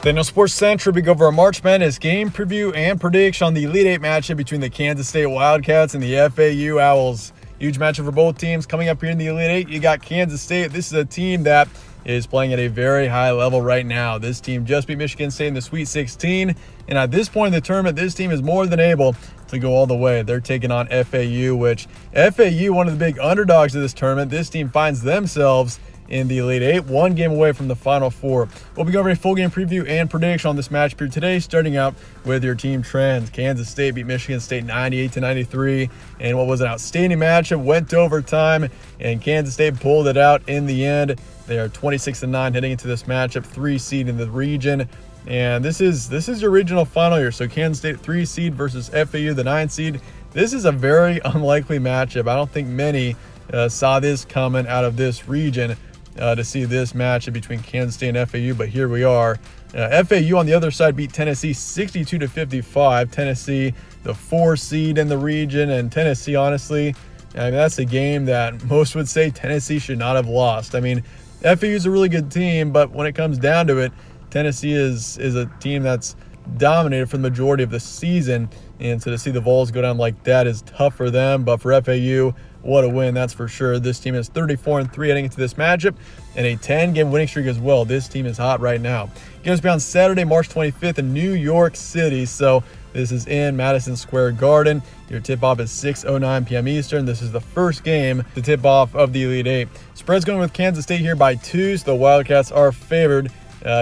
Then on Sports Central, we go over a March Madness game preview and prediction on the Elite Eight matchup between the Kansas State Wildcats and the FAU Owls. Huge matchup for both teams. Coming up here in the Elite Eight, you got Kansas State. This is a team that is playing at a very high level right now. This team just beat Michigan State in the Sweet 16, and at this point in the tournament, this team is more than able to go all the way. They're taking on FAU, which FAU, one of the big underdogs of this tournament. This team finds themselves in the Elite Eight, one game away from the Final Four. We'll be covering a full game preview and prediction on this match here today, starting out with your team trends. Kansas State beat Michigan State 98-93, and what was an outstanding matchup, went to overtime, and Kansas State pulled it out in the end. They are 26-9 heading into this matchup, 3 seed in the region. And this is your regional final here. So Kansas State 3 seed versus FAU, the 9 seed. This is a very unlikely matchup. I don't think many saw this coming out of this region. To see this matchup between Kansas State and FAU, but here we are. FAU on the other side beat Tennessee 62-55. Tennessee, the 4 seed in the region, and Tennessee, honestly, I mean, that's a game that most would say Tennessee should not have lost. I mean, FAU is a really good team, but when it comes down to it, Tennessee is a team that's dominated for the majority of the season, and so to see the Vols go down like that is tough for them. But for FAU, what a win, that's for sure. This team is 34-3 heading into this matchup and a 10-game winning streak as well. This team is hot right now. Game's be on Saturday, March 25th in New York City. So this is in Madison Square Garden. Your tip-off is 6:09 p.m. Eastern. This is the first game to tip off of the Elite Eight. Spread's going with Kansas State here by 2, so the Wildcats are favored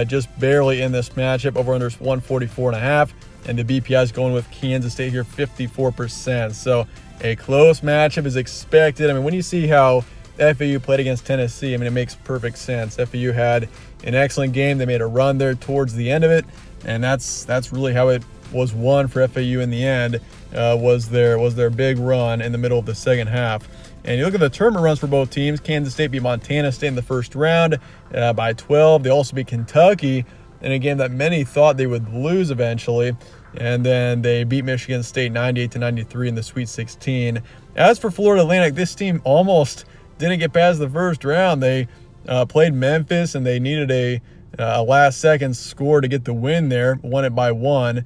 just barely in this matchup. Over-under is 144.5, and the BPI is going with Kansas State here 54%. So a close matchup is expected. I mean, when you see how FAU played against Tennessee, I mean, it makes perfect sense. FAU had an excellent game. They made a run there towards the end of it, and that's really how it was won for FAU in the end, was their big run in the middle of the second half. And you look at the tournament runs for both teams. Kansas State beat Montana State in the first round by 12. They also beat Kentucky in a game that many thought they would lose eventually. And then they beat Michigan State 98-93 in the Sweet 16. As for Florida Atlantic, this team almost didn't get past the first round. They played Memphis, and they needed a last-second score to get the win there. Won it by 1,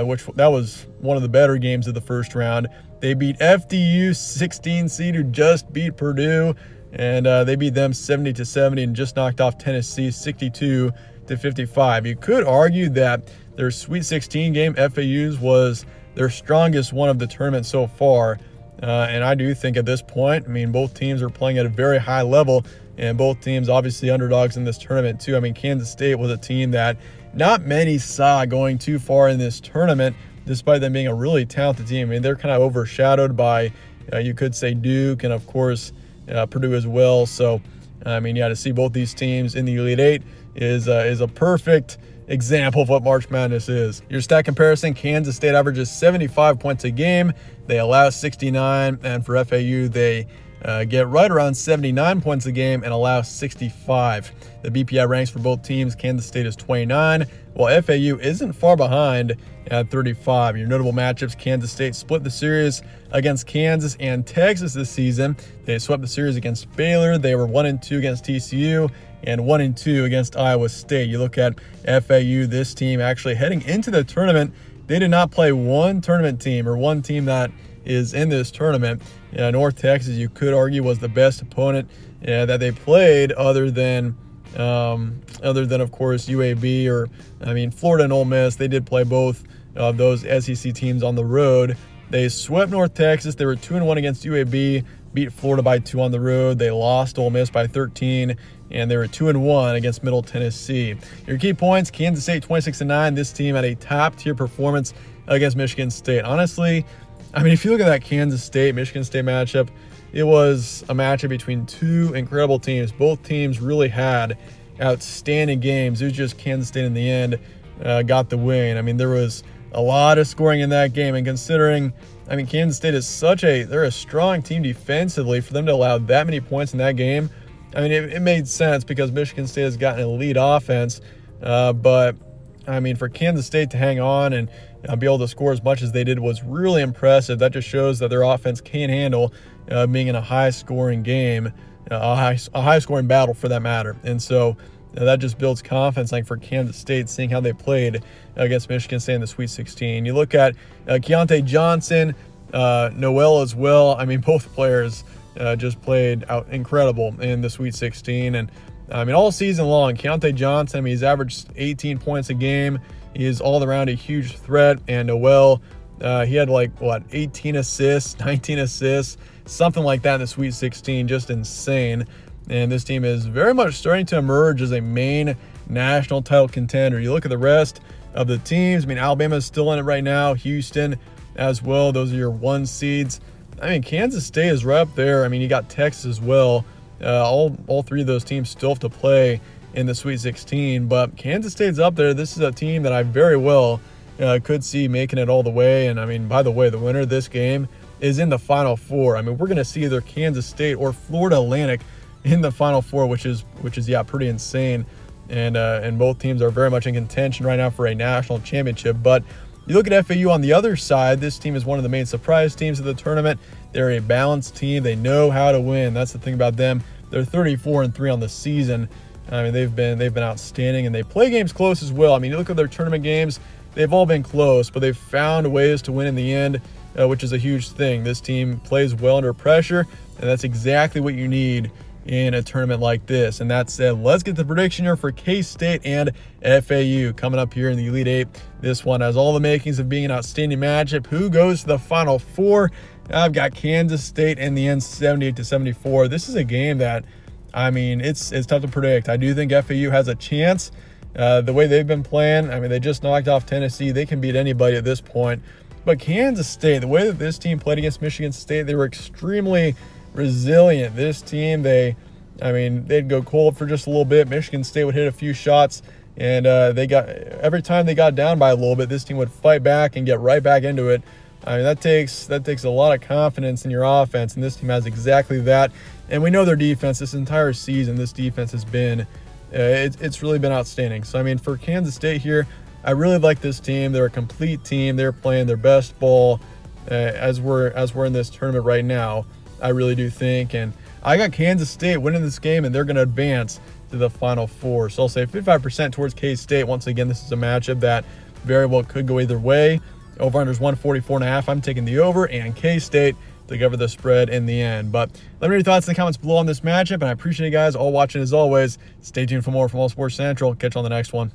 which that was one of the better games of the first round. They beat FDU, 16 seed, who just beat Purdue, and they beat them 70-70 and just knocked off Tennessee 62-55. You could argue that their Sweet 16 game, FAU's, was their strongest one of the tournament so far. And I do think at this point, I mean, both teams are playing at a very high level, and both teams obviously underdogs in this tournament too. I mean, Kansas State was a team that not many saw going too far in this tournament, despite them being a really talented team. I mean, they're kind of overshadowed by, you could say, Duke, and of course, Purdue as well. So, I mean, yeah, to see both these teams in the Elite Eight is a perfect example of what March Madness is. Your stat comparison: Kansas State averages 75 points a game. They allow 69, and for FAU, they get right around 79 points a game and allow 65. The BPI ranks for both teams: Kansas State is 29, while FAU isn't far behind at 35. Your notable matchups: Kansas State split the series against Kansas and Texas this season. They swept the series against Baylor. They were 1-2 against TCU and 1-2 against Iowa State. You look at FAU, this team actually heading into the tournament, they did not play one tournament team, or one team that is in this tournament. North Texas, you could argue, was the best opponent that they played, other than of course UAB, or I mean Florida and Ole Miss. They did play both of those SEC teams on the road. They swept North Texas. They were 2-1 against UAB, beat Florida by 2 on the road. They lost Ole Miss by 13, and they were 2-1 against Middle Tennessee. Your key points: Kansas State 26-9. This team had a top-tier performance against Michigan State. Honestly, I mean, if you look at that Kansas State-Michigan State matchup, it was a matchup between two incredible teams. Both teams really had outstanding games. It was just Kansas State in the end got the win. I mean, there was a lot of scoring in that game, and considering, I mean, Kansas State is they're a strong team defensively, for them to allow that many points in that game, I mean, it made sense because Michigan State has gotten an elite offense. But, I mean, for Kansas State to hang on and be able to score as much as they did was really impressive. That just shows that their offense can handle being in a high-scoring game, a high-scoring battle for that matter. And so, that just builds confidence, like for Kansas State, seeing how they played against Michigan State in the Sweet 16. You look at Keontae Johnson, Noel as well. I mean, both players just played out incredible in the Sweet 16. And I mean, all season long, Keontae Johnson, I mean, he's averaged 18 points a game. He is all around a huge threat. And Noel, he had like, what, 18 assists, 19 assists, something like that in the Sweet 16, just insane. And this team is very much starting to emerge as a main national title contender. You look at the rest of the teams. I mean, Alabama is still in it right now. Houston as well. Those are your 1 seeds. I mean, Kansas State is right up there. I mean, you got Texas as well. All 3 of those teams still have to play in the Sweet 16. But Kansas State's up there. This is a team that I very well could see making it all the way. And, I mean, by the way, the winner of this game is in the Final Four. I mean, we're going to see either Kansas State or Florida Atlantic in the Final Four, which is yeah, pretty insane. And both teams are very much in contention right now for a national championship. But you look at FAU on the other side, this team is one of the main surprise teams of the tournament. They're a balanced team. They know how to win. That's the thing about them. They're 34-3 on the season. I mean, they've been outstanding, and they play games close as well. I mean, you look at their tournament games, they've all been close, but they've found ways to win in the end, which is a huge thing. This team plays well under pressure, and that's exactly what you need in a tournament like this. And that said, let's get the prediction here for K-State and FAU coming up here in the Elite Eight. This one has all the makings of being an outstanding matchup. Who goes to the Final Four? I've got Kansas State in the end, 78-74. This is a game that, I mean, it's tough to predict. I do think FAU has a chance. The way they've been playing, I mean, they just knocked off Tennessee. They can beat anybody at this point. But Kansas State, the way that this team played against Michigan State, they were extremely resilient. This team, they'd go cold for just a little bit. Michigan State would hit a few shots, and every time they got down by a little bit, this team would fight back and get right back into it. I mean, that takes a lot of confidence in your offense, and this team has exactly that. And we know their defense this entire season. This defense has been, it's really been outstanding. So I mean, for Kansas State here, I really like this team. They're a complete team. They're playing their best ball as we're in this tournament right now. I really do think, and I got Kansas State winning this game, and they're going to advance to the Final Four. So I'll say 55% towards K-State. Once again, this is a matchup that very well could go either way. Over-under is 144.5. I'm taking the over, and K-State to cover the spread in the end. But let me know your thoughts in the comments below on this matchup, and I appreciate you guys all watching as always. Stay tuned for more from All Sports Central. Catch you on the next one.